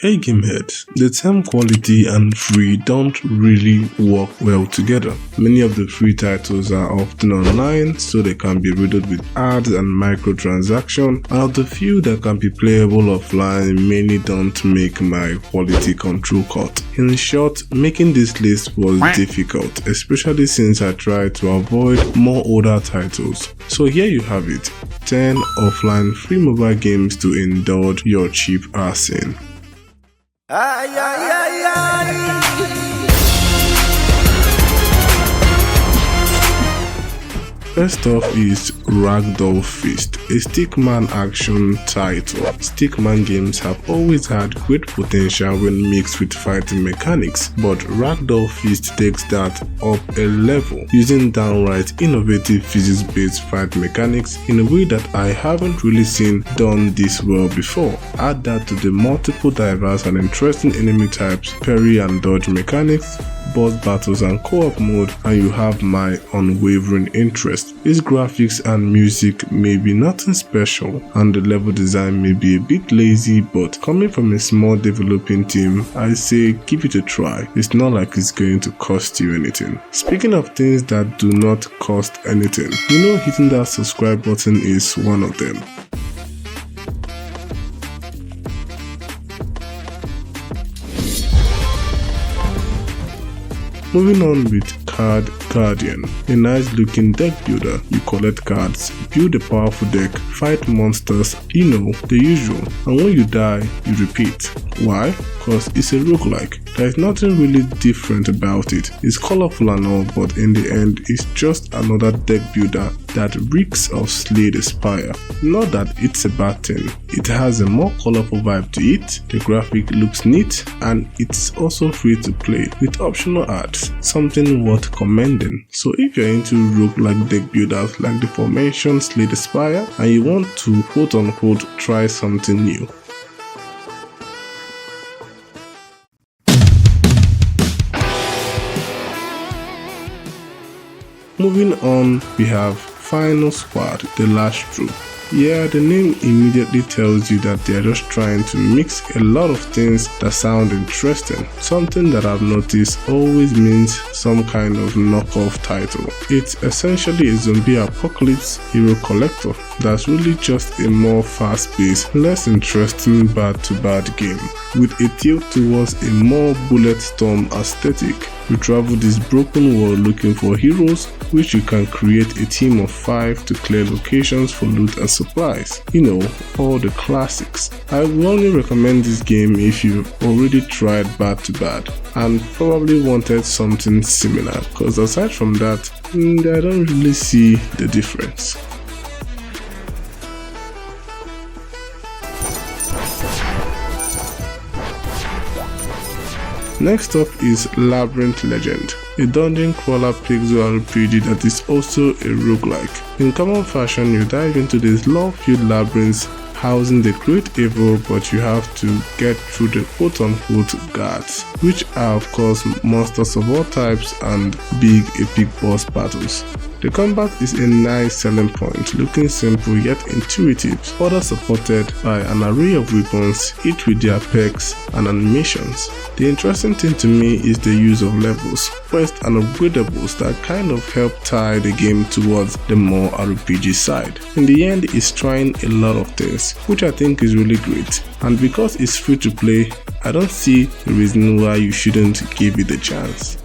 Hey gameheads, the term quality and free don't really work well together. Many of the free titles are often online, so they can be riddled with ads and microtransactions, and of the few that can be playable offline, many don't make my quality control cut. In short, making this list was difficult, especially since I tried to avoid more older titles. So here you have it, 10 offline free mobile games to indulge your cheap ass in. Ay, ay, ay, ay. First off is Ragdoll Fist, a stickman action title. Stickman games have always had great potential when mixed with fighting mechanics, but Ragdoll Fist takes that up a level, using downright innovative physics-based fight mechanics in a way that I haven't really seen done this well before. Add that to the multiple diverse and interesting enemy types, parry and dodge mechanics, boss battles and co-op mode, and you have my unwavering interest. Its graphics and music may be nothing special, and the level design may be a bit lazy, but coming from a small developing team, I say give it a try. It's not like it's going to cost you anything. Speaking of things that do not cost anything, hitting that subscribe button is one of them. Moving on with Card Guardian, a nice looking deck builder. You collect cards, build a powerful deck, fight monsters, the usual, and when you die, you repeat. Why? Because it's a roguelike. There is nothing really different about it. It's colorful and all, but in the end, it's just another deck builder that reeks of Slay the Spire. Not that it's a bad thing. It has a more colorful vibe to it, the graphic looks neat, and it's also free to play with optional ads, something worth commending. So if you're into roguelike deck builders like the aforementioned Slay the Spire, and you want to quote-unquote try something new, moving on, we have Final Squad, The Last Troop. Yeah, the name immediately tells you that they're just trying to mix a lot of things that sound interesting. Something that I've noticed always means some kind of knockoff title. It's essentially a zombie apocalypse hero collector that's really just a more fast-paced, less interesting bad-to-bad game, with a tilt towards a more bullet storm aesthetic. You travel this broken world looking for heroes, which you can create a team of 5 to clear locations for loot and supplies. All the classics. I would only recommend this game if you've already tried bad to bad and probably wanted something similar, because aside from that, I don't really see the difference. Next up is Labyrinth Legend, a dungeon crawler pixel RPG that is also a roguelike. In common fashion, you dive into these love-filled labyrinths housing the great evil, but you have to get through the quote-unquote guards, which are of course monsters of all types and big epic boss battles. The combat is a nice selling point, looking simple yet intuitive, further supported by an array of weapons, each with their perks and animations. The interesting thing to me is the use of levels, quests and upgradables that kind of help tie the game towards the more RPG side. In the end, it's trying a lot of things, which I think is really great, and because it's free to play, I don't see a reason why you shouldn't give it a chance.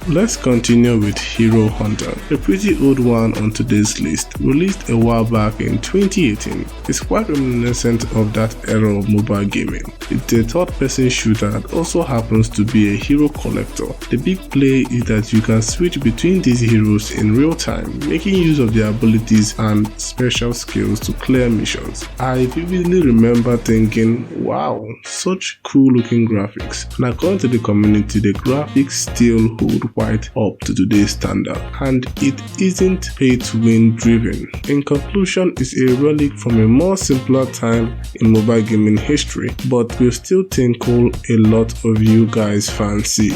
Let's continue with Hero Hunter, a pretty old one on today's list, released a while back in 2018. It's quite reminiscent of that era of mobile gaming. It's a third-person shooter that also happens to be a hero collector. The big play is that you can switch between these heroes in real time, making use of their abilities and special skills to clear missions. I vividly remember thinking, wow, such cool looking graphics, and according to the community, the graphics still hold quite up to today's standard, and it isn't pay to win driven. In conclusion, it's a relic from a more simpler time in mobile gaming history, but will still tinkle a lot of you guys fancy.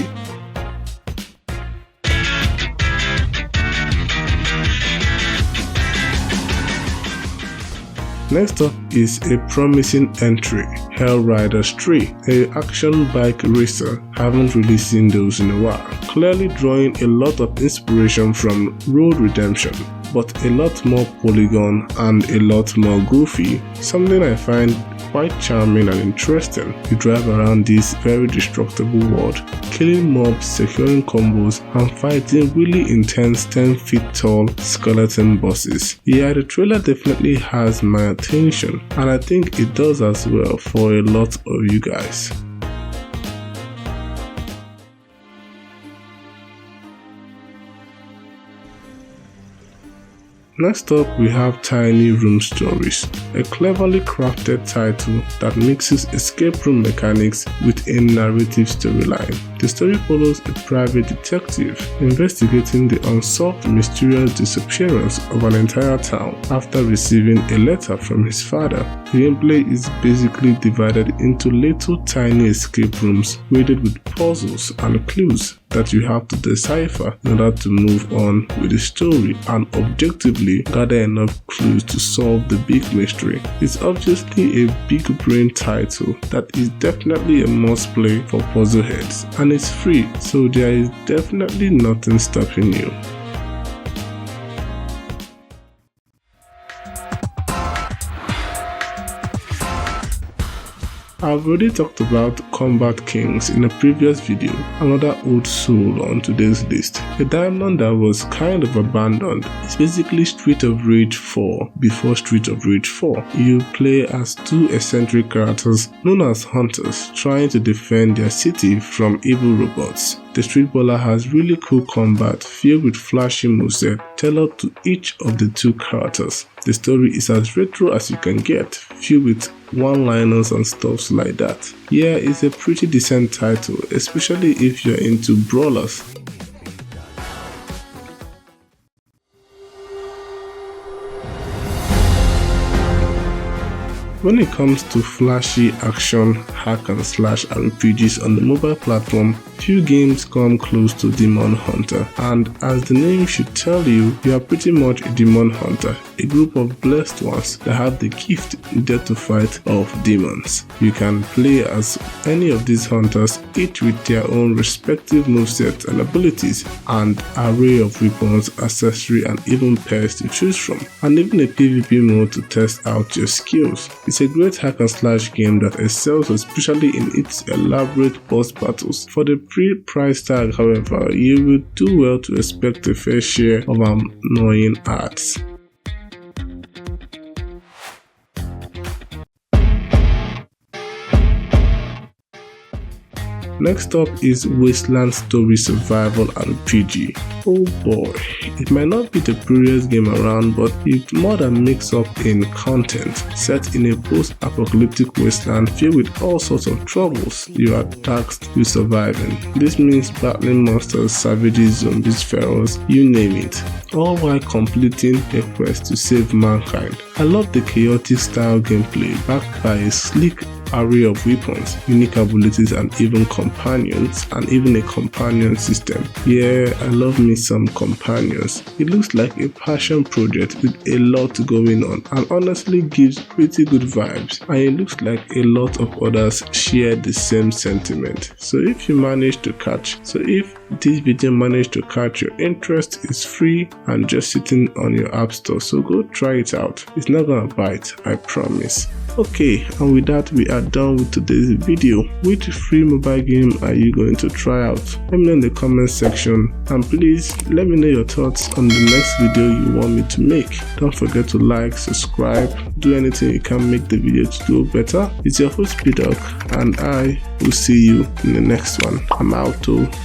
Next up is a promising entry, Hellrider's 3, a action bike racer. Haven't really seen those in a while. Clearly drawing a lot of inspiration from Road Redemption, but a lot more polygon and a lot more goofy, something I find quite charming and interesting. You drive around this very destructible world, killing mobs, securing combos, and fighting really intense 10 feet tall skeleton bosses. Yeah, the trailer definitely has my attention, and I think it does as well for a lot of you guys. Next up, we have Tiny Room Stories, a cleverly crafted title that mixes escape room mechanics with a narrative storyline. The story follows a private detective investigating the unsolved mysterious disappearance of an entire town after receiving a letter from his father. The gameplay is basically divided into little tiny escape rooms weighted with puzzles and clues that you have to decipher in order to move on with the story and objectively gather enough clues to solve the big mystery. It's obviously a big brain title that is definitely a must play for puzzle heads, and it's free, so there is definitely nothing stopping you. I've already talked about Combat Kings in a previous video, another old soul on today's list. A diamond that was kind of abandoned. It's basically Street of Rage 4 before Street of Rage 4. You play as two eccentric characters known as hunters trying to defend their city from evil robots. The Street Brawler has really cool combat filled with flashy movesets tailored to each of the two characters. The story is as retro as you can get, filled with one-liners and stuff like that. Yeah, it's a pretty decent title, especially if you're into brawlers. When it comes to flashy action hack and slash RPGs on the mobile platform, few games come close to Demon Hunter, and as the name should tell you, you are pretty much a demon hunter, a group of blessed ones that have the gift needed to fight off demons. You can play as any of these hunters, each with their own respective movesets and abilities, and array of weapons, accessories, and even pairs to choose from, and even a PvP mode to test out your skills. It's a great hack and slash game that excels especially in its elaborate boss battles. For the pre-price tag, however, you will do well to expect a fair share of annoying ads. Next up is Wasteland Story Survival RPG. Oh boy, it might not be the prettiest game around, but it's more than mix up in content. Set in a post-apocalyptic wasteland filled with all sorts of troubles, you are tasked with surviving. This means battling monsters, savages, zombies, pharaohs, you name it, all while completing a quest to save mankind. I love the chaotic style gameplay backed by a sleek array of weapons, unique abilities, and even companions, and even a companion system. Yeah, I love me some companions. It looks like a passion project with a lot going on, and honestly gives pretty good vibes, and it looks like a lot of others share the same sentiment. So if this video managed to catch your interest, it's free and just sitting on your app store, so go try it out. It's not gonna bite, I promise. Okay, and with that we are done with today's video. Which free mobile game are you going to try out? Let me know in the comment section, and please let me know your thoughts on the next video you want me to make. Don't forget to like, subscribe, do anything you can make the video to go better. It's your host P-Dog, and I will see you in the next one. I'm out.